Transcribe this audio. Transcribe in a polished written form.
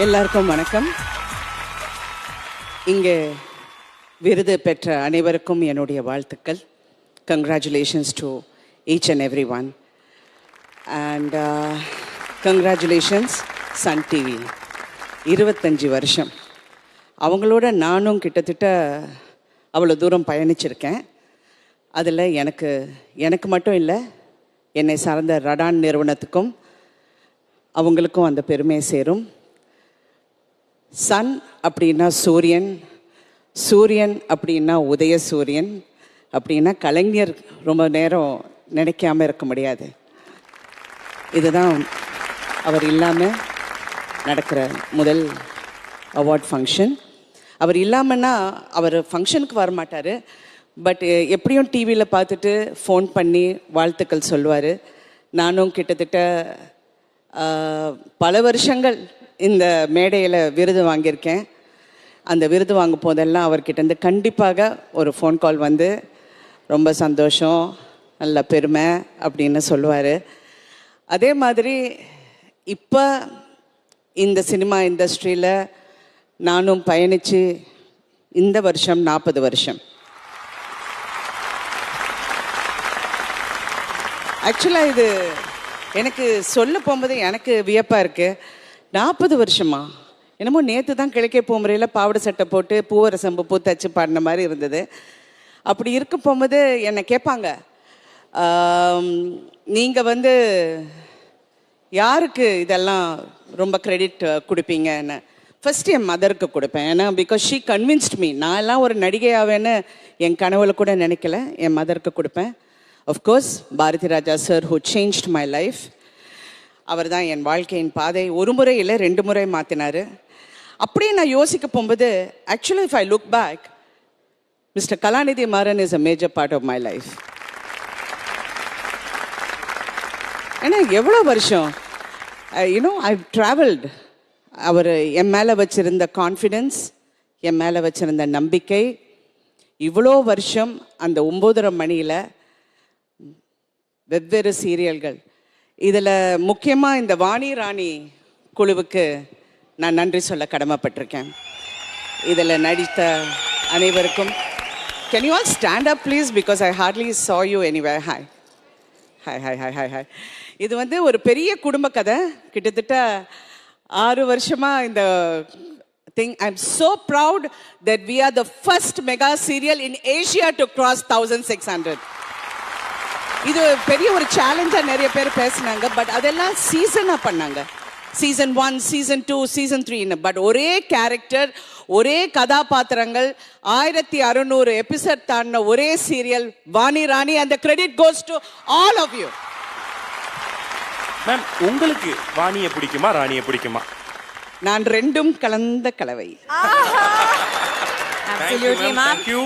எல்லாருக்கும் வணக்கம். இங்கே விருது பெற்ற அனைவருக்கும் என்னுடைய வாழ்த்துக்கள். Congratulations to each and everyone. And congratulations Sun TV. 25 வருஷம் அவங்களோட நானும் கிட்டத்தட்ட அவ்வளோ தூரம் பயணிச்சிருக்கேன். அதில் எனக்கு மட்டும் இல்லை, என்னை சார்ந்த ரடான் நிறுவனத்துக்கும் அவங்களுக்கும் அந்த பெருமை சேரும். சன் அப்படின்னா சூரியன், சூரியன் அப்படின்னா உதய சூரியன் அப்படின்னா கலைஞர் ரொம்ப நேரம் நினைக்காம இருக்க முடியாது. இதுதான் அவர் இல்லாமல் நடக்கிற முதல் அவார்ட் ஃபங்க்ஷன். அவர் இல்லாமன்னா அவர் ஃபங்க்ஷனுக்கு வரமாட்டார், பட் எப்படியும் டிவியில் பார்த்துட்டு ஃபோன் பண்ணி வாழ்த்துக்கள் சொல்லுவார். நானும் கிட்டத்தட்ட பல வருஷங்கள் இந்த மேடையில் விருது வாங்கியிருக்கேன். அந்த விருது வாங்கும் போதெல்லாம் அவர்கிட்டேருந்து கண்டிப்பாக ஒரு ஃபோன் கால் வந்து ரொம்ப சந்தோஷம், நல்ல பெருமை அப்படின்னு சொல்லுவார். அதே மாதிரி இப்போ இந்த சினிமா இண்டஸ்ட்ரியில் நானும் பயணித்து இந்த வருஷம் 40 வருஷம். ஆக்சுவலாக இது எனக்கு சொல்ல போகும்போது எனக்கு வியப்பாக இருக்குது. 40 வருஷமா? என்னமோ நேற்று தான் கிழக்கே போமுறையில் பாவாடை சட்டை போட்டு பூவரசம்பு பூ தச்சு பாடின மாதிரி இருந்தது. அப்படி இருக்க போகும்போது என்னை கேட்பாங்க, நீங்கள் யாருக்கு இதெல்லாம் ரொம்ப கிரெடிட் கொடுப்பீங்கன்னு. ஃபஸ்ட்டு என் மதருக்கு கொடுப்பேன். ஏன்னா பிகாஸ் ஷீ கன்வின்ஸ்ட் மீ. நான் எல்லாம் ஒரு நடிகையாவேன்னு என் கனவுல கூட நினைக்கல. என் மதருக்கு கொடுப்பேன். Of course Bharathi Raja sir who changed my life. அவர் தான் என் வாழ்க்கையின் பாதை ஒரு முறை இல்லை 2 முறை மாற்றினார். அப்படியே நான் யோசிக்க போகும்போது actually if I look back, mister Kalanithi Maran is a major part of my life. ஏன்னா எவ்வளோ வருஷம் ஐ ட்ராவல்டு. அவர் என் மேலே வச்சுருந்த கான்ஃபிடென்ஸ், என் மேலே வச்சுருந்த நம்பிக்கை, இவ்வளோ வருஷம் அந்த 9:30 மணியில் வெவ்வேறு சீரியல்கள். இதில் முக்கியமாக இந்த வாணி ராணி குழுவுக்கு நான் நன்றி சொல்ல கடமைப்பட்டிருக்கேன். இதில் நடித்த அனைவருக்கும். Can you all stand up please, because I Hartley saw you anywhere. Hi hi hi hi hi hi. இது ஒரு பெரிய குடும்ப கதை. கிட்டத்தட்ட 6 வருஷமாக இந்த thing. I'm so proud that we are the first mega serial in Asia to cross 1600. இது பெரிய ஒரு சேலஞ்சாக நிறைய பேர் பேசினாங்க. பட் அதெல்லாம் சீசனாக பண்ணாங்க. Season 1, Season 2, Season 3. பட் ஒரே கேரக்டர், ஒரே கதாபாத்திரங்கள், 1600 எபிசோட் தாண்டின ஒரே சீரியல் வாணி ராணி. அந்த credit goes to all of you. Ma'am, உங்களுக்கு வாணியை பிடிக்குமா ராணியை பிடிக்குமா? நான் ரெண்டும் கலந்த கலவை. Absolutely, ma'am. Thank you.